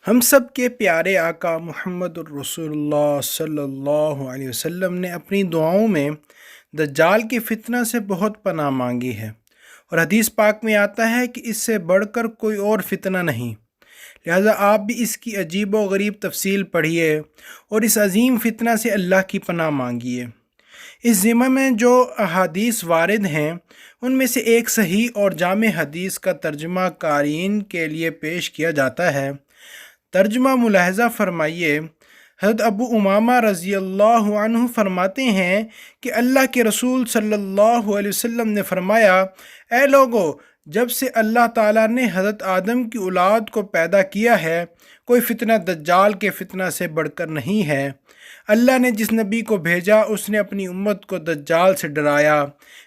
ہم سب کے پیارے آقا محمد الرسول اللہ صلی اللہ علیہ وسلم نے اپنی دعاؤں میں دجال کے فتنہ سے بہت پناہ مانگی ہے، اور حدیث پاک میں آتا ہے کہ اس سے بڑھ کر کوئی اور فتنہ نہیں۔ لہٰذا آپ بھی اس کی عجیب و غریب تفصیل پڑھیے اور اس عظیم فتنہ سے اللہ کی پناہ مانگیے۔ اس ضمن میں جو احادیث وارد ہیں ان میں سے ایک صحیح اور جامع حدیث کا ترجمہ قارئین کے لیے پیش کیا جاتا ہے۔ ترجمہ ملاحظہ فرمائیے۔ حضرت ابو امامہ رضی اللہ عنہ فرماتے ہیں کہ اللہ کے رسول صلی اللہ علیہ وسلم نے فرمایا، اے لوگو، جب سے اللہ تعالیٰ نے حضرت آدم کی اولاد کو پیدا کیا ہے، کوئی فتنہ دجال کے فتنہ سے بڑھ کر نہیں ہے۔ اللہ نے جس نبی کو بھیجا اس نے اپنی امت کو دجال سے ڈرایا۔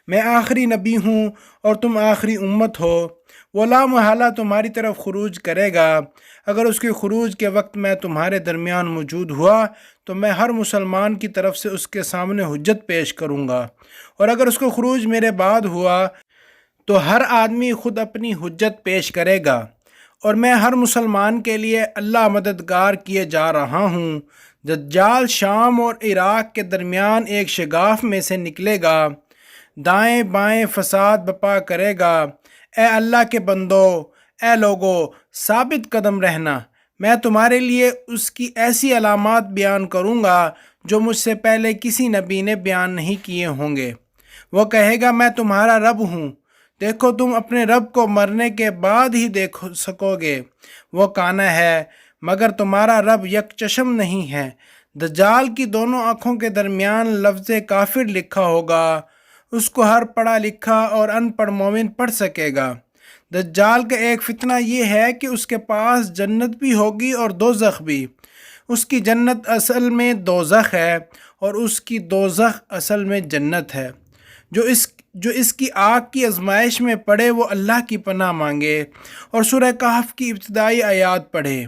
میں آخری نبی ہوں اور تم آخری امت ہو۔ وہ لا محالہ تمہاری طرف خروج کرے گا۔ اگر اس کے خروج کے وقت میں تمہارے درمیان موجود ہوا تو میں ہر مسلمان کی طرف سے اس کے سامنے حجت پیش کروں گا، اور اگر اس کو خروج میرے بعد ہوا تو ہر آدمی خود اپنی حجت پیش کرے گا، اور میں ہر مسلمان کے لیے اللہ مددگار کیے جا رہا ہوں۔ دجال شام اور عراق کے درمیان ایک شگاف میں سے نکلے گا، دائیں بائیں فساد بپا کرے گا۔ اے اللہ کے بندو، اے لوگو، ثابت قدم رہنا۔ میں تمہارے لیے اس کی ایسی علامات بیان کروں گا جو مجھ سے پہلے کسی نبی نے بیان نہیں کیے ہوں گے۔ وہ کہے گا، میں تمہارا رب ہوں۔ دیکھو، تم اپنے رب کو مرنے کے بعد ہی دیکھ سکو گے۔ وہ کانا ہے مگر تمہارا رب یک چشم نہیں ہے۔ دجال کی دونوں آنکھوں کے درمیان لفظ کافر لکھا ہوگا، اس کو ہر پڑھا لکھا اور ان پڑھ مومن پڑھ سکے گا۔ دجال کا ایک فتنہ یہ ہے کہ اس کے پاس جنت بھی ہوگی اور دوزخ بھی۔ اس کی جنت اصل میں دوزخ ہے اور اس کی دوزخ اصل میں جنت ہے۔ جو اس کی آگ کی آزمائش میں پڑے وہ اللہ کی پناہ مانگے اور سورہ کہف کی ابتدائی آیات پڑھے۔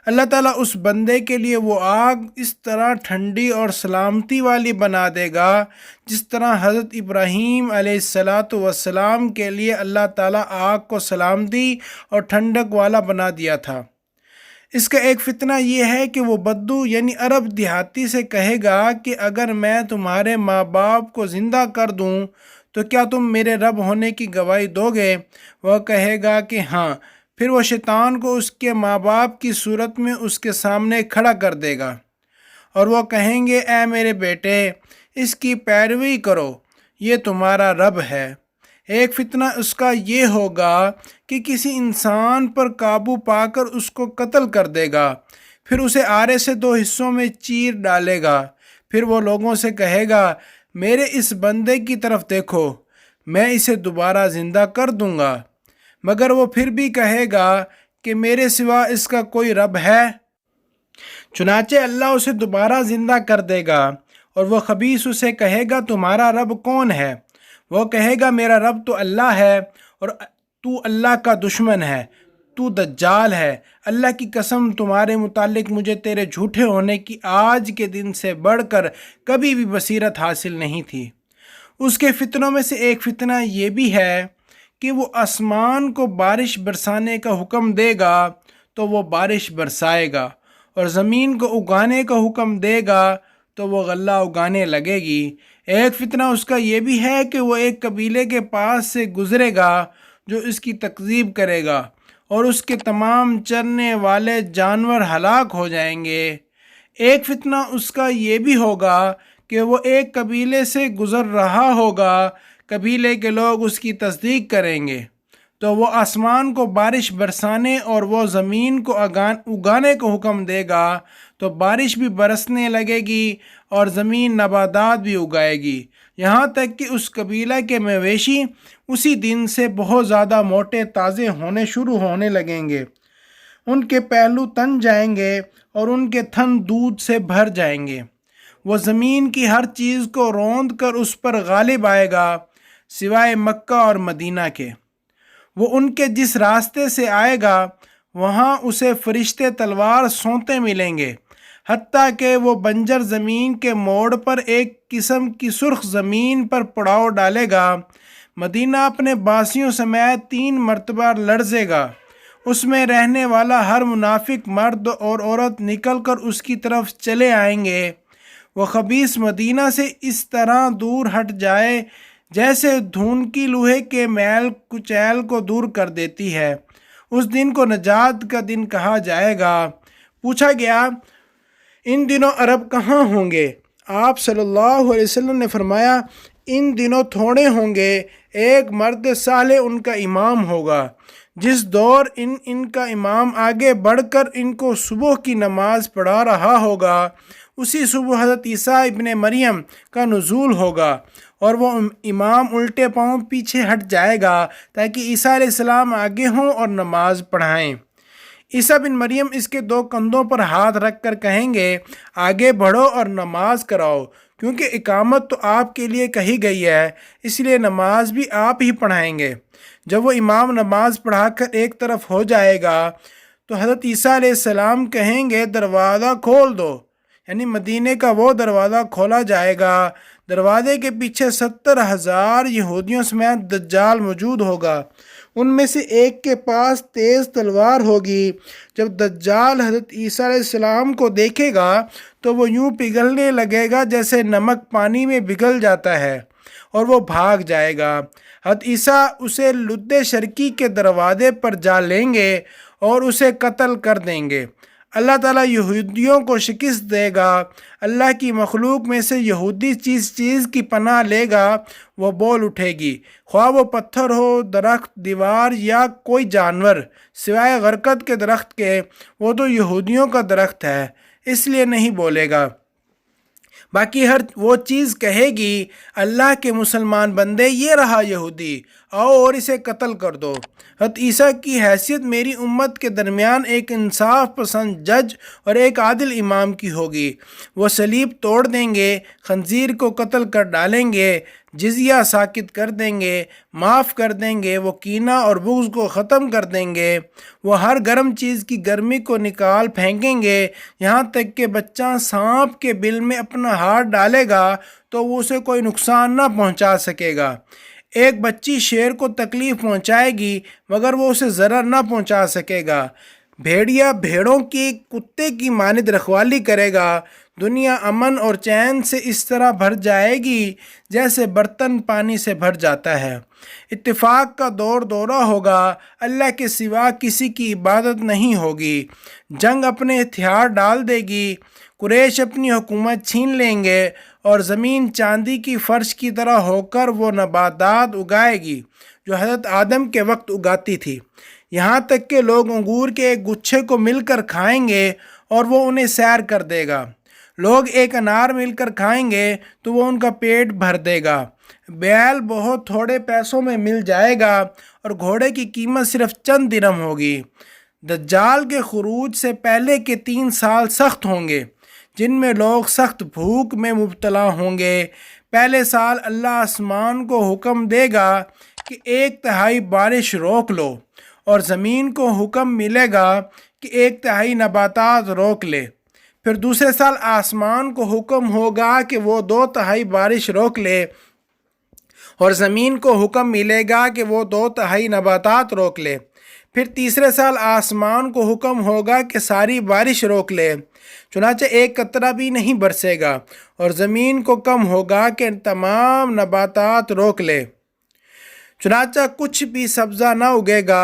اللہ تعالیٰ اس بندے کے لیے وہ آگ اس طرح ٹھنڈی اور سلامتی والی بنا دے گا جس طرح حضرت ابراہیم علیہ السلام کے لیے اللہ تعالیٰ آگ کو سلامتی اور ٹھنڈک والا بنا دیا تھا۔ اس کا ایک فتنہ یہ ہے کہ وہ بدو یعنی عرب دیہاتی سے کہے گا کہ اگر میں تمہارے ماں باپ کو زندہ کر دوں تو کیا تم میرے رب ہونے کی گواہی دو گے؟ وہ کہے گا کہ ہاں۔ پھر وہ شیطان کو اس کے ماں باپ کی صورت میں اس کے سامنے کھڑا کر دے گا، اور وہ کہیں گے، اے میرے بیٹے، اس کی پیروی کرو، یہ تمہارا رب ہے۔ ایک فتنہ اس کا یہ ہوگا کہ کسی انسان پر قابو پا کر اس کو قتل کر دے گا، پھر اسے آرے سے 2 حصوں میں چیر ڈالے گا۔ پھر وہ لوگوں سے کہے گا، میرے اس بندے کی طرف دیکھو، میں اسے دوبارہ زندہ کر دوں گا، مگر وہ پھر بھی کہے گا کہ میرے سوا اس کا کوئی رب ہے۔ چنانچہ اللہ اسے دوبارہ زندہ کر دے گا، اور وہ خبیث اسے کہے گا، تمہارا رب کون ہے؟ وہ کہے گا، میرا رب تو اللہ ہے، اور تو اللہ کا دشمن ہے، تو دجال ہے۔ اللہ کی قسم، تمہارے متعلق مجھے تیرے جھوٹے ہونے کی آج کے دن سے بڑھ کر کبھی بھی بصیرت حاصل نہیں تھی۔ اس کے فتنوں میں سے ایک فتنہ یہ بھی ہے کہ وہ آسمان کو بارش برسانے کا حکم دے گا تو وہ بارش برسائے گا، اور زمین کو اگانے کا حکم دے گا تو وہ غلہ اگانے لگے گی۔ ایک فتنہ اس کا یہ بھی ہے کہ وہ ایک قبیلے کے پاس سے گزرے گا جو اس کی تکذیب کرے گا، اور اس کے تمام چرنے والے جانور ہلاک ہو جائیں گے۔ ایک فتنہ اس کا یہ بھی ہوگا کہ وہ ایک قبیلے سے گزر رہا ہوگا، قبیلے کے لوگ اس کی تصدیق کریں گے تو وہ آسمان کو بارش برسانے اور وہ زمین کو اگانے کو حکم دے گا تو بارش بھی برسنے لگے گی اور زمین نباتات بھی اگائے گی، یہاں تک کہ اس قبیلہ کے مویشی اسی دن سے بہت زیادہ موٹے تازے شروع ہونے لگیں گے۔ ان کے پہلو تن جائیں گے اور ان کے تھن دودھ سے بھر جائیں گے۔ وہ زمین کی ہر چیز کو روند کر اس پر غالب آئے گا سوائے مکہ اور مدینہ کے۔ وہ ان کے جس راستے سے آئے گا وہاں اسے فرشتے تلوار سونتے ملیں گے، حتیٰ کہ وہ بنجر زمین کے موڑ پر ایک قسم کی سرخ زمین پر پڑاؤ ڈالے گا۔ مدینہ اپنے باسیوں سمیت 3 مرتبہ لرزے گا، اس میں رہنے والا ہر منافق مرد اور عورت نکل کر اس کی طرف چلے آئیں گے۔ وہ خبیث مدینہ سے اس طرح دور ہٹ جائے جیسے دھونکی لوہے کے میل کچیل کو دور کر دیتی ہے۔ اس دن کو نجات کا دن کہا جائے گا۔ پوچھا گیا، ان دنوں عرب کہاں ہوں گے؟ آپ صلی اللہ علیہ وسلم نے فرمایا، ان دنوں تھوڑے ہوں گے، ایک مرد صالح ان کا امام ہوگا۔ جس دور ان کا امام آگے بڑھ کر ان کو صبح کی نماز پڑھا رہا ہوگا، اسی صبح حضرت عیسیٰ ابن مریم کا نزول ہوگا، اور وہ امام الٹے پاؤں پیچھے ہٹ جائے گا تاکہ عیسیٰ علیہ السلام آگے ہوں اور نماز پڑھائیں۔ عیسیٰ بن مریم اس کے دو کندھوں پر ہاتھ رکھ کر کہیں گے، آگے بڑھو اور نماز کراؤ، کیونکہ اقامت تو آپ کے لیے کہی گئی ہے، اس لیے نماز بھی آپ ہی پڑھائیں گے۔ جب وہ امام نماز پڑھا کر ایک طرف ہو جائے گا تو حضرت عیسیٰ علیہ السلام کہیں گے، دروازہ کھول دو، یعنی مدینے کا وہ دروازہ کھولا جائے گا۔ دروازے کے پیچھے 70,000 یہودیوں سمیت دجال موجود ہوگا۔ ان میں سے ایک کے پاس تیز تلوار ہوگی۔ جب دجال حضرت عیسیٰ علیہ السلام کو دیکھے گا تو وہ یوں پگھلنے لگے گا جیسے نمک پانی میں پگھل جاتا ہے، اور وہ بھاگ جائے گا۔ حضرت عیسیٰ اسے لد شرقی کے دروازے پر جا لیں گے اور اسے قتل کر دیں گے۔ اللہ تعالیٰ یہودیوں کو شکست دے گا۔ اللہ کی مخلوق میں سے یہودی چیز کی پناہ لے گا، وہ بول اٹھے گی، خواہ وہ پتھر ہو، درخت، دیوار یا کوئی جانور، سوائے غرقد کے درخت کے، وہ تو یہودیوں کا درخت ہے، اس لیے نہیں بولے گا۔ باقی ہر وہ چیز کہے گی، اللہ کے مسلمان بندے، یہ رہا یہودی، آؤ اور اسے قتل کر دو۔ حضرت عیسیٰ کی حیثیت میری امت کے درمیان ایک انصاف پسند جج اور ایک عادل امام کی ہوگی۔ وہ صلیب توڑ دیں گے، خنزیر کو قتل کر ڈالیں گے، جزیہ ساقط کر دیں گے، معاف کر دیں گے، وہ کینہ اور بغض کو ختم کر دیں گے، وہ ہر گرم چیز کی گرمی کو نکال پھینکیں گے، یہاں تک کہ بچہ سانپ کے بل میں اپنا ہاتھ ڈالے گا تو وہ اسے کوئی نقصان نہ پہنچا سکے گا۔ ایک بچی شیر کو تکلیف پہنچائے گی مگر وہ اسے ضرر نہ پہنچا سکے گا۔ بھیڑیا بھیڑوں کی کتے کی مانند رکھوالی کرے گا۔ دنیا امن اور چین سے اس طرح بھر جائے گی جیسے برتن پانی سے بھر جاتا ہے۔ اتفاق کا دور دورہ ہوگا، اللہ کے سوا کسی کی عبادت نہیں ہوگی۔ جنگ اپنے ہتھیار ڈال دے گی، قریش اپنی حکومت چھین لیں گے، اور زمین چاندی کی فرش کی طرح ہو کر وہ نباتات اگائے گی جو حضرت آدم کے وقت اگاتی تھی، یہاں تک کہ لوگ انگور کے ایک گچھے کو مل کر کھائیں گے اور وہ انہیں سیر کر دے گا۔ لوگ ایک انار مل کر کھائیں گے تو وہ ان کا پیٹ بھر دے گا۔ بیل بہت تھوڑے پیسوں میں مل جائے گا اور گھوڑے کی قیمت صرف چند درہم ہوگی۔ دجال کے خروج سے پہلے کے 3 سال سخت ہوں گے جن میں لوگ سخت بھوک میں مبتلا ہوں گے۔ پہلے سال اللہ آسمان کو حکم دے گا کہ 1/3 بارش روک لو، اور زمین کو حکم ملے گا کہ 1/3 نباتات روک لے۔ پھر دوسرے سال آسمان کو حکم ہوگا کہ وہ 2/3 بارش روک لے، اور زمین کو حکم ملے گا کہ وہ 2/3 نباتات روک لے۔ پھر تیسرے سال آسمان کو حکم ہوگا کہ ساری بارش روک لے، چنانچہ 1 قطرہ بھی نہیں برسے گا، اور زمین کو کم ہوگا کہ تمام نباتات روک لے، چنانچہ کچھ بھی سبزہ نہ اگے گا،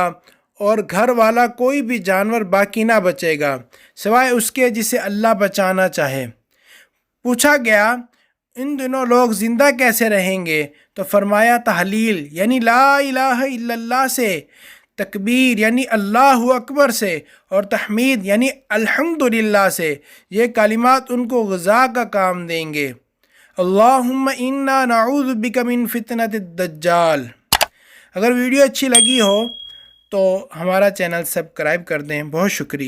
اور گھر والا کوئی بھی جانور باقی نہ بچے گا سوائے اس کے جسے اللہ بچانا چاہے۔ پوچھا گیا، ان دنوں لوگ زندہ کیسے رہیں گے؟ تو فرمایا، تحلیل یعنی لا الہ الا اللہ سے، تکبیر یعنی اللہ اکبر سے، اور تحمید یعنی الحمدللہ سے، یہ کلمات ان کو غذا کا کام دیں گے۔ اللہم انا نعوذ بک من فتنۃ الدجال۔ اگر ویڈیو اچھی لگی ہو تو ہمارا چینل سبسکرائب کر دیں۔ بہت شکریہ۔